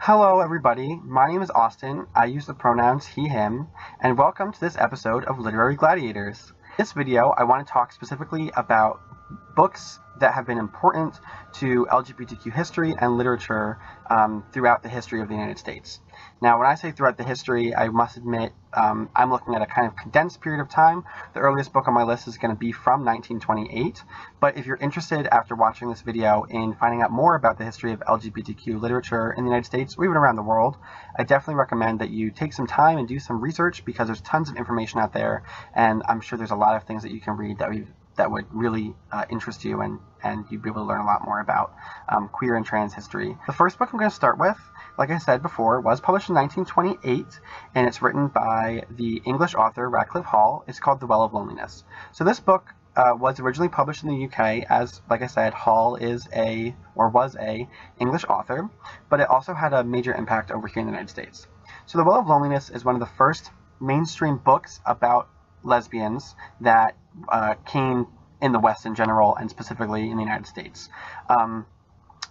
Hello everybody, my name is Austin, I use the pronouns he, him, and welcome to this episode of Literary Gladiators. In this video, I want to talk specifically about books that have been important to LGBTQ history and literature throughout the history of the United States. Now, when I say throughout the history, I must admit I'm looking at a kind of condensed period of time. The earliest book on my list is going to be from 1928, but if you're interested after watching this video in finding out more about the history of LGBTQ literature in the United States or even around the world, I definitely recommend that you take some time and do some research because there's tons of information out there, and I'm sure there's a lot of things that you can read that would really interest you, and you'd be able to learn a lot more about queer and trans history. The first book I'm going to start with, like I said before, was published in 1928, and it's written by the English author Radclyffe. It's called The Well of Loneliness. So this book was originally published in the UK, as, like I said, Hall was a English author, but it also had a major impact over here in the United States. So The Well of Loneliness is one of the first mainstream books about lesbians that came in the West in general, and specifically in the United States.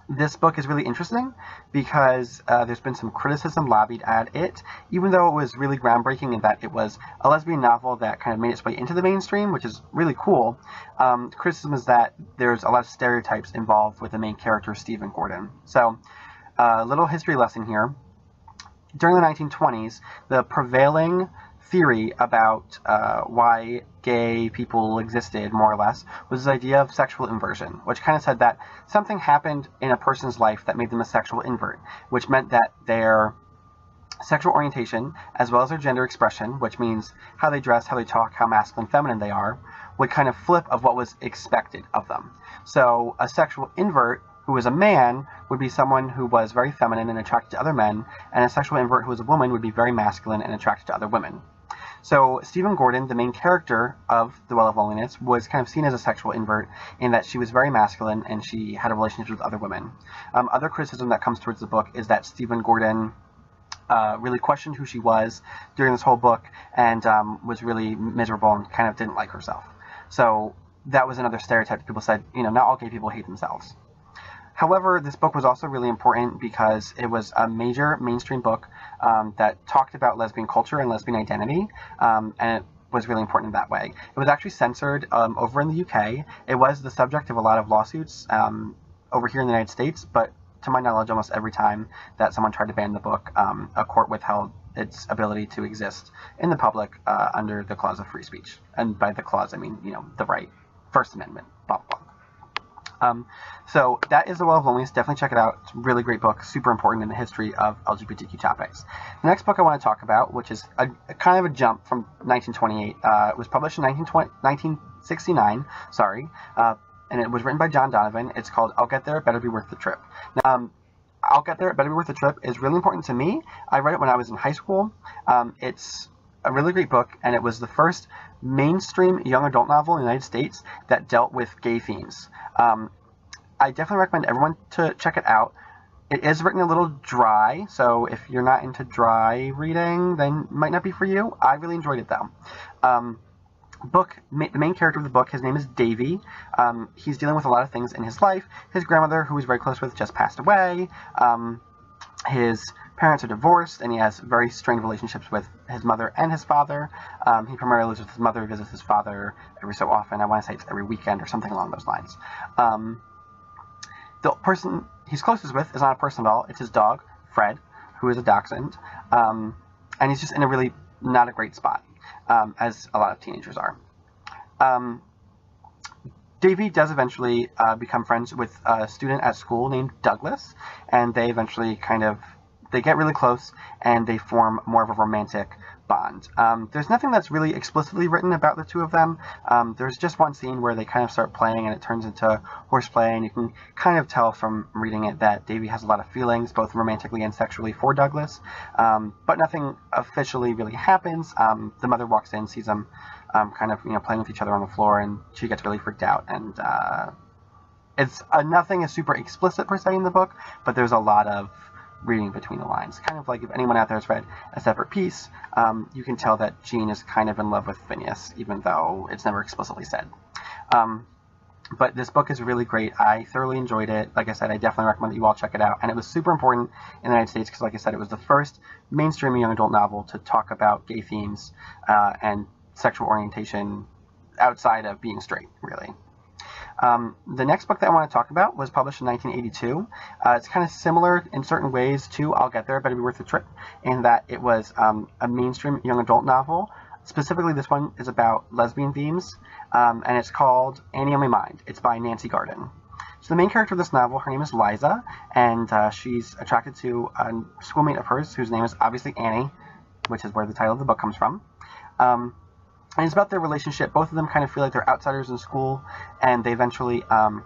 This book is really interesting because there's been some criticism lobbied at it, even though it was really groundbreaking in that it was a lesbian novel that kind of made its way into the mainstream, which is really cool. Criticism is that there's a lot of stereotypes involved with the main character, Stephen Gordon. So, a little history lesson here. During the 1920s, the prevailing theory about why gay people existed, more or less, was this idea of sexual inversion, which kind of said that something happened in a person's life that made them a sexual invert, which meant that their sexual orientation, as well as their gender expression, which means how they dress, how they talk, how masculine, feminine they are, would kind of flip of what was expected of them. So a sexual invert who was a man would be someone who was very feminine and attracted to other men, and a sexual invert who was a woman would be very masculine and attracted to other women. So Stephen Gordon, the main character of The Well of Loneliness, was kind of seen as a sexual invert in that she was very masculine and she had a relationship with other women. Other criticism that comes towards the book is that Stephen Gordon really questioned who she was during this whole book and was really miserable and kind of didn't like herself. So that was another stereotype that people said, not all gay people hate themselves. However, this book was also really important because it was a major mainstream book that talked about lesbian culture and lesbian identity, and it was really important in that way. It was actually censored over in the UK. It was the subject of a lot of lawsuits over here in the United States, but to my knowledge, almost every time that someone tried to ban the book, a court withheld its ability to exist in the public under the clause of free speech. And by the clause, I mean, the right, First Amendment, blah, blah. So that is The Well of Loneliness. Definitely check it out. It's a really great book, super important in the history of LGBTQ topics. The next book I want to talk about, which is a kind of a jump from 1928, it was published in 1969, and it was written by John Donovan. It's called I'll Get There, It Better Be Worth the Trip. Now, I'll Get There, It Better Be Worth the Trip is really important to me. I read it when I was in high school. It's a really great book, and it was the first mainstream young adult novel in the United States that dealt with gay themes. I definitely recommend everyone to check it out. It is written a little dry, so if you're not into dry reading, then it might not be for you. I really enjoyed it, though. The main character of the book, his name is Davy. He's dealing with a lot of things in his life. His grandmother, who he's very close with, just passed away. His parents are divorced, and he has very strained relationships with his mother and his father. He primarily lives with his mother, visits his father every so often. I want to say it's every weekend or something along those lines. The person he's closest with is not a person at all. It's his dog, Fred, who is a dachshund. And he's just in a really not a great spot, as a lot of teenagers are. Davy does eventually become friends with a student at school named Douglas, and they eventually they get really close, and they form more of a romantic bond. There's nothing that's really explicitly written about the two of them. There's just one scene where they kind of start playing, and it turns into horseplay, and you can kind of tell from reading it that Davy has a lot of feelings, both romantically and sexually, for Douglas, but nothing officially really happens. The mother walks in, sees them playing with each other on the floor, and she gets really freaked out, and it's nothing is super explicit per se in the book, but there's a lot of reading between the lines. Kind of like if anyone out there has read A Separate Peace, you can tell that Jean is kind of in love with Phineas, even though it's never explicitly said. But this book is really great. I thoroughly enjoyed it. Like I said, I definitely recommend that you all check it out. And it was super important in the United States because, like I said, it was the first mainstream young adult novel to talk about gay themes and sexual orientation outside of being straight, really. The next book that I want to talk about was published in 1982. It's kind of similar in certain ways to I'll Get There, Better Be Worth the Trip, in that it was a mainstream young adult novel. Specifically, this one is about lesbian themes, and it's called Annie on My Mind. It's by Nancy Garden. So the main character of this novel, her name is Liza, and she's attracted to a schoolmate of hers whose name is obviously Annie, which is where the title of the book comes from. And it's about their relationship. Both of them kind of feel like they're outsiders in school, and they eventually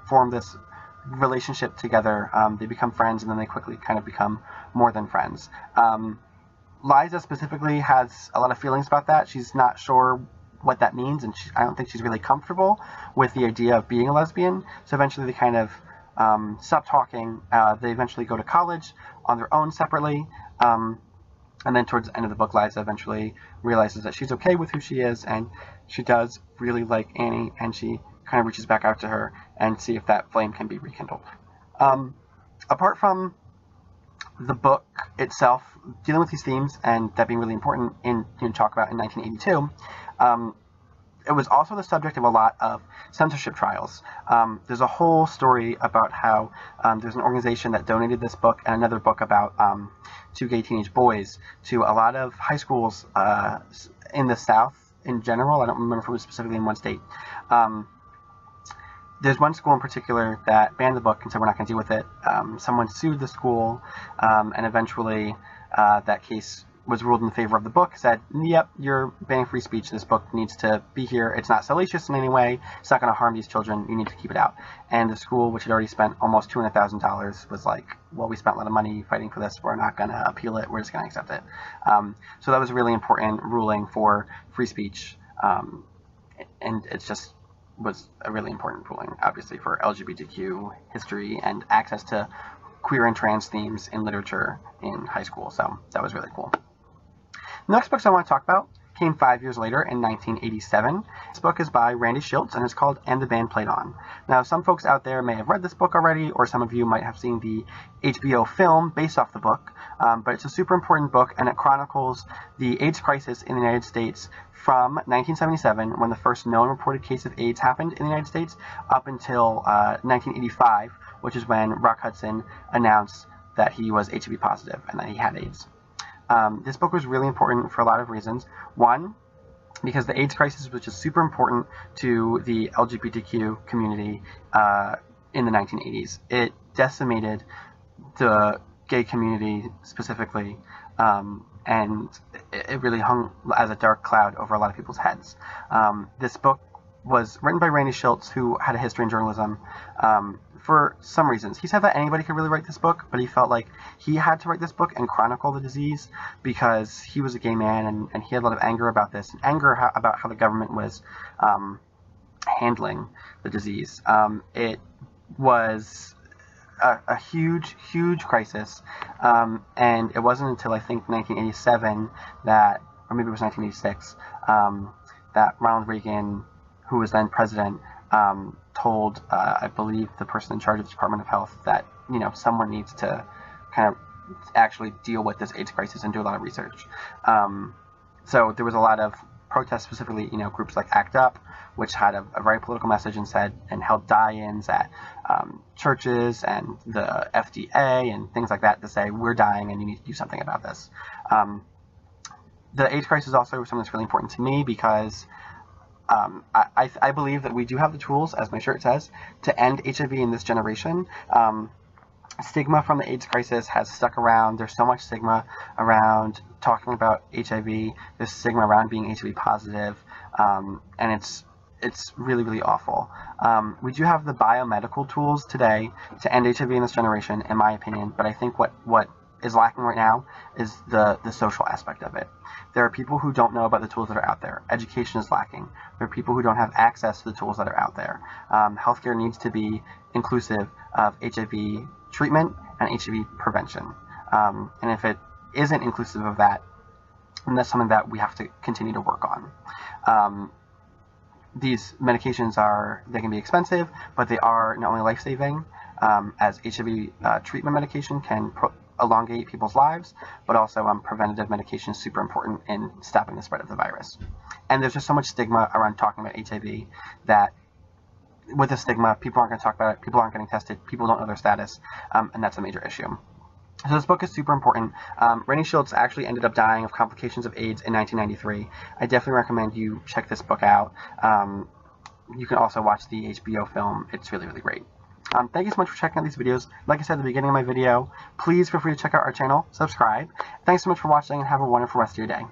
form this relationship together. They become friends, and then they quickly kind of become more than friends. Liza specifically has a lot of feelings about that. She's not sure what that means, and I don't think she's really comfortable with the idea of being a lesbian. So eventually they kind of stop talking. They eventually go to college on their own separately. And then towards the end of the book, Liza eventually realizes that she's okay with who she is, and she does really like Annie, and she kind of reaches back out to her and see if that flame can be rekindled. Apart from the book itself dealing with these themes and that being really important in talk about in 1982, it was also the subject of a lot of censorship trials. There's a whole story about how there's an organization that donated this book and another book about two gay teenage boys to a lot of high schools in the South in general. I don't remember if it was specifically in one state. There's one school in particular that banned the book and said we're not going to deal with it. Someone sued the school, and eventually that case was ruled in favor of the book, said, yep, you're banning free speech. This book needs to be here. It's not salacious in any way. It's not going to harm these children. You need to keep it out. And the school, which had already spent almost $200,000, was like, well, we spent a lot of money fighting for this. We're not going to appeal it. We're just going to accept it. So that was a really important ruling for free speech. And it just was a really important ruling, obviously, for LGBTQ history and access to queer and trans themes in literature in high school. So that was really cool. The next books I want to talk about came 5 years later in 1987. This book is by Randy Shilts and it's called And the Band Played On. Now, some folks out there may have read this book already, or some of you might have seen the HBO film based off the book, but it's a super important book, and it chronicles the AIDS crisis in the United States from 1977, when the first known reported case of AIDS happened in the United States, up until 1985, which is when Rock Hudson announced that he was HIV positive and that he had AIDS. This book was really important for a lot of reasons. One, because the AIDS crisis was just super important to the LGBTQ community in the 1980s. It decimated the gay community specifically, and it really hung as a dark cloud over a lot of people's heads. This book was written by Randy Shilts, who had a history in journalism. For some reasons, he said that anybody could really write this book, but he felt like he had to write this book and chronicle the disease because he was a gay man, and he had a lot of anger about this, and anger about how the government was handling the disease. It was a huge, huge crisis, and it wasn't until I think 1987 that, or maybe it was 1986, that Ronald Reagan, who was then president, told, I believe, the person in charge of the Department of Health that, someone needs to kind of actually deal with this AIDS crisis and do a lot of research. So there was a lot of protests, specifically, groups like ACT UP, which had a very political message and held die-ins at churches and the FDA and things like that to say, we're dying and you need to do something about this. The AIDS crisis is also something that's really important to me because I believe that we do have the tools, as my shirt says, to end HIV in this generation. Stigma from the AIDS crisis has stuck around. There's so much stigma around talking about HIV. There's stigma around being HIV positive, and it's really, really awful. We do have the biomedical tools today to end HIV in this generation, in my opinion, but I think what is lacking right now is the social aspect of it. There are people who don't know about the tools that are out there. Education is lacking. There are people who don't have access to the tools that are out there. Healthcare needs to be inclusive of HIV treatment and HIV prevention. And if it isn't inclusive of that, then that's something that we have to continue to work on. these medications they can be expensive, but they are not only life-saving, as HIV treatment medication can elongate people's lives, but also preventative medication is super important in stopping the spread of the virus. And there's just so much stigma around talking about HIV that with the stigma, people aren't going to talk about it, people aren't getting tested, people don't know their status, and that's a major issue. So this book is super important. Rennie Shilts actually ended up dying of complications of AIDS in 1993. I definitely recommend you check this book out. You can also watch the HBO film. It's really, really great. Thank you so much for checking out these videos. Like I said at the beginning of my video, please feel free to check out our channel, subscribe. Thanks so much for watching, and have a wonderful rest of your day.